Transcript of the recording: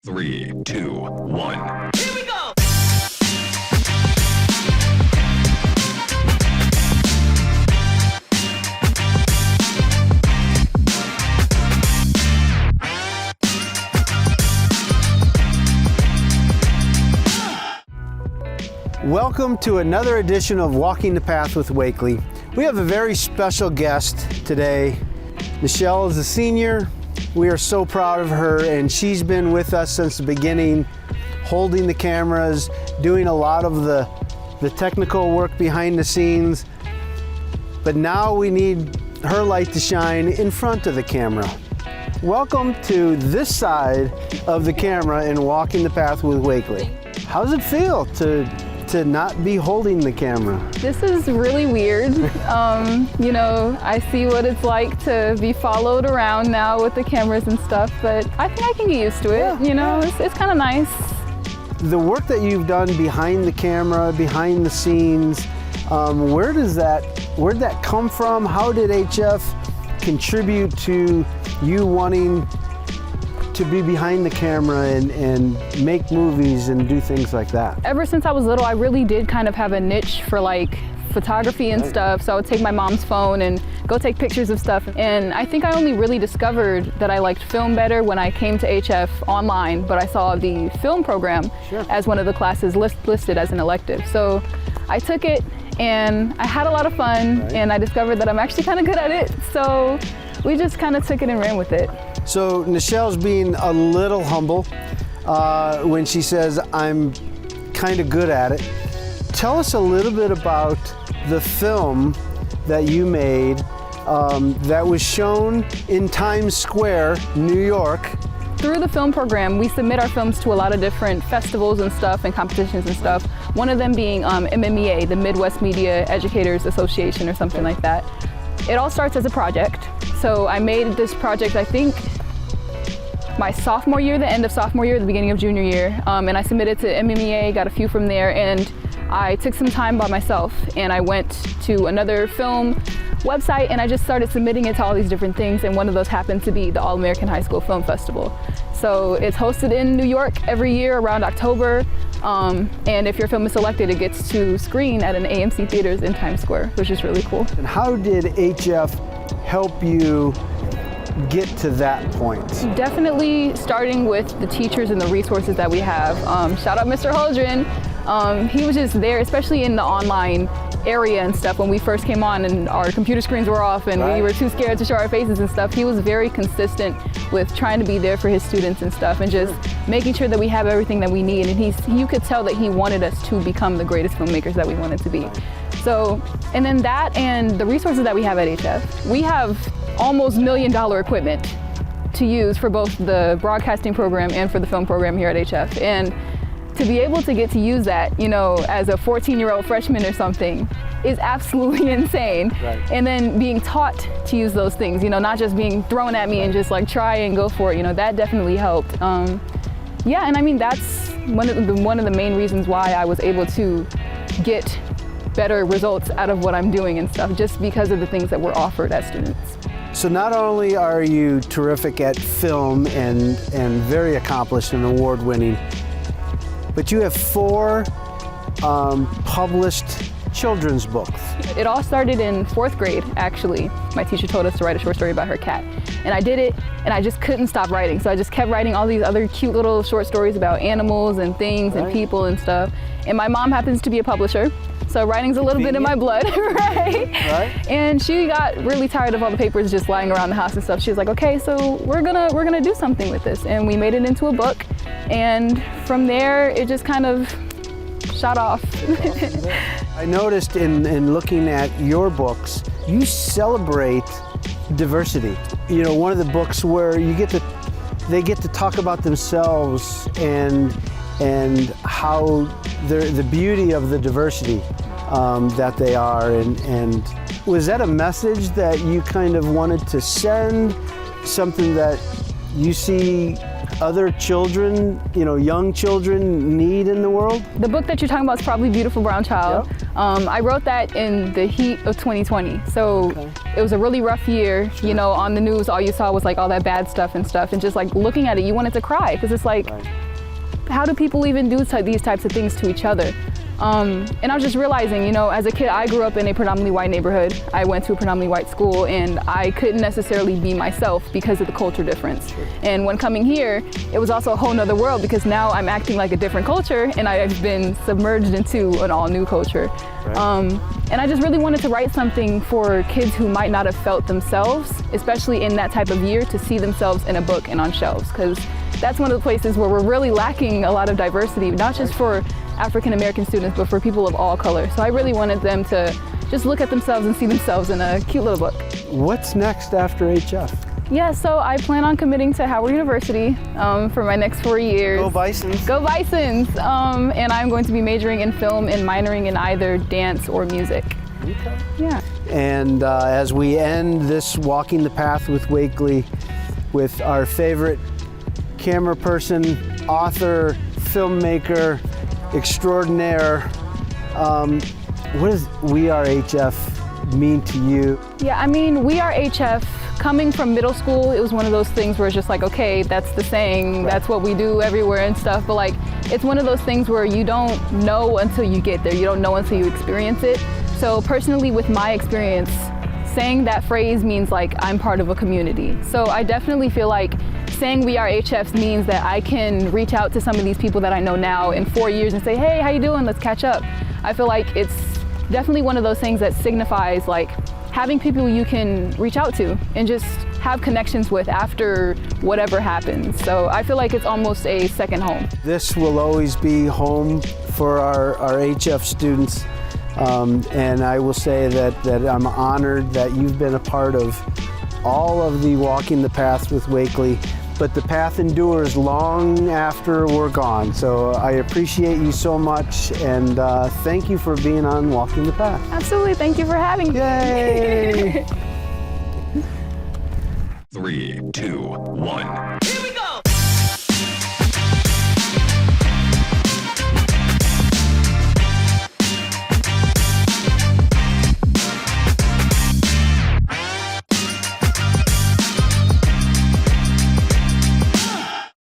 3, 2, 1. Here we go! Welcome to another edition of Walking the Path with Wakeley. We have a very special guest today. Nichelle is a senior. We are so proud of her, and she's been with us since the beginning, holding the cameras, doing a lot of the technical work behind the scenes. But now we need her light to shine in front of the camera. Welcome to this side of the camera in Walking the Path with Wakeley. How does it feel to not be holding the camera? This is really weird. You know, I see what it's like to be followed around now with the cameras and stuff, but I think I can get used to it. Yeah, you know, it's kind of nice. The work that you've done behind the camera, behind the scenes, where'd that come from? How did HF contribute to you wanting to be behind the camera and make movies and do things like that? Ever since I was little, I really did kind of have a niche for like photography and stuff. So I would take my mom's phone and go take pictures of stuff. And I think I only really discovered that I liked film better when I came to HF online, but I saw the film program as one of the classes listed as an elective. So I took it and I had a lot of fun, and I discovered that I'm actually kind of good at it. So we just kind of took it and ran with it. So Nichelle's being a little humble when she says, I'm kind of good at it. Tell us a little bit about the film that you made that was shown in Times Square, New York. Through the film program, we submit our films to a lot of different festivals and stuff and competitions and stuff. One of them being MMEA, the Midwest Media Educators Association or something like that. It all starts as a project. So I made this project, I think, my sophomore year, the end of sophomore year, the beginning of junior year. And I submitted to MMEA, got a few from there, and I took some time by myself and I went to another film website and I just started submitting it to all these different things, and one of those happened to be the All-American High School Film Festival. So it's hosted in New York every year around October, and if your film is selected, it gets to screen at an AMC theaters in Times Square, which is really cool. And how did HF help you get to that point? Definitely starting with the teachers and the resources that we have. Shout out Mr. Holdren. He was just there, especially in the online area and stuff when we first came on and our computer screens were off and we were too scared to show our faces and stuff. He was very consistent with trying to be there for his students and stuff, and just making sure that we have everything that we need. And you could tell that he wanted us to become the greatest filmmakers that we wanted to be. So, and then that and the resources that we have at HF. We have almost $1 million equipment to use for both the broadcasting program and for the film program here at HF. And to be able to get to use that, you know, as a 14-year-old freshman or something is absolutely insane. And then being taught to use those things, you know, not just being thrown at me and just like try and go for it, you know, that definitely helped. Yeah, and I mean, that's one of the main reasons why I was able to get better results out of what I'm doing and stuff, just because of the things that were offered as students. So not only are you terrific at film and very accomplished and award-winning, but you have 4 published children's books. It all started in 4th grade, actually. My teacher told us to write a short story about her cat. And I did it, and I just couldn't stop writing. So I just kept writing all these other cute little short stories about animals and things and people and stuff. And my mom happens to be a publisher, so writing's a little bit in my blood, right? And she got really tired of all the papers just lying around the house and stuff. She was like, okay, so we're gonna do something with this. And we made it into a book. And from there, it just kind of shot off. I noticed in looking at your books, you celebrate diversity. You know, one of the books where they get to talk about themselves and how the beauty of the diversity that they are. And was that a message that you kind of wanted to send? Something that you see other children, young children need in the world? The book that you're talking about is probably Beautiful Brown Child. Yep. I wrote that in the heat of 2020. So it was a really rough year. Sure. On the news, all you saw was like all that bad stuff. And just like looking at it, you wanted to cry because it's like, how do people even do these types of things to each other? And I was just realizing, as a kid, I grew up in a predominantly white neighborhood. I went to a predominantly white school, and I couldn't necessarily be myself because of the culture difference. Sure. And when coming here, it was also a whole nother world because now I'm acting like a different culture, and I've been submerged into an all new culture. Right. And I just really wanted to write something for kids who might not have felt themselves, especially in that type of year, to see themselves in a book and on shelves, because that's one of the places where we're really lacking a lot of diversity, not just for African American students, but for people of all colors. So I really wanted them to just look at themselves and see themselves in a cute little book. What's next after HF? Yeah, so I plan on committing to Howard University for my next 4 years. Go Bisons. Go Bisons! And I'm going to be majoring in film and minoring in either dance or music. Okay. Yeah. And as we end this Walking the Path with Wakeley with our favorite camera person, author, filmmaker, extraordinaire, what does We Are HF mean to you? Yeah, I mean, We Are HF, coming from middle school, it was one of those things where it's just like, okay, that's the saying, that's what we do everywhere and stuff, but like, it's one of those things where you don't know until you get there, you don't know until you experience it. So personally, with my experience, saying that phrase means like I'm part of a community. So I definitely feel like saying We Are HFs means that I can reach out to some of these people that I know now in 4 years and say, hey, how you doing? Let's catch up. I feel like it's definitely one of those things that signifies like having people you can reach out to and just have connections with after whatever happens. So I feel like it's almost a second home. This will always be home for our HF students. And I will say that I'm honored that you've been a part of all of the Walking the Path with Wakeley, but the path endures long after we're gone. So I appreciate you so much, and thank you for being on Walking the Path. Absolutely, thank you for having me. Yay! 3, 2, 1.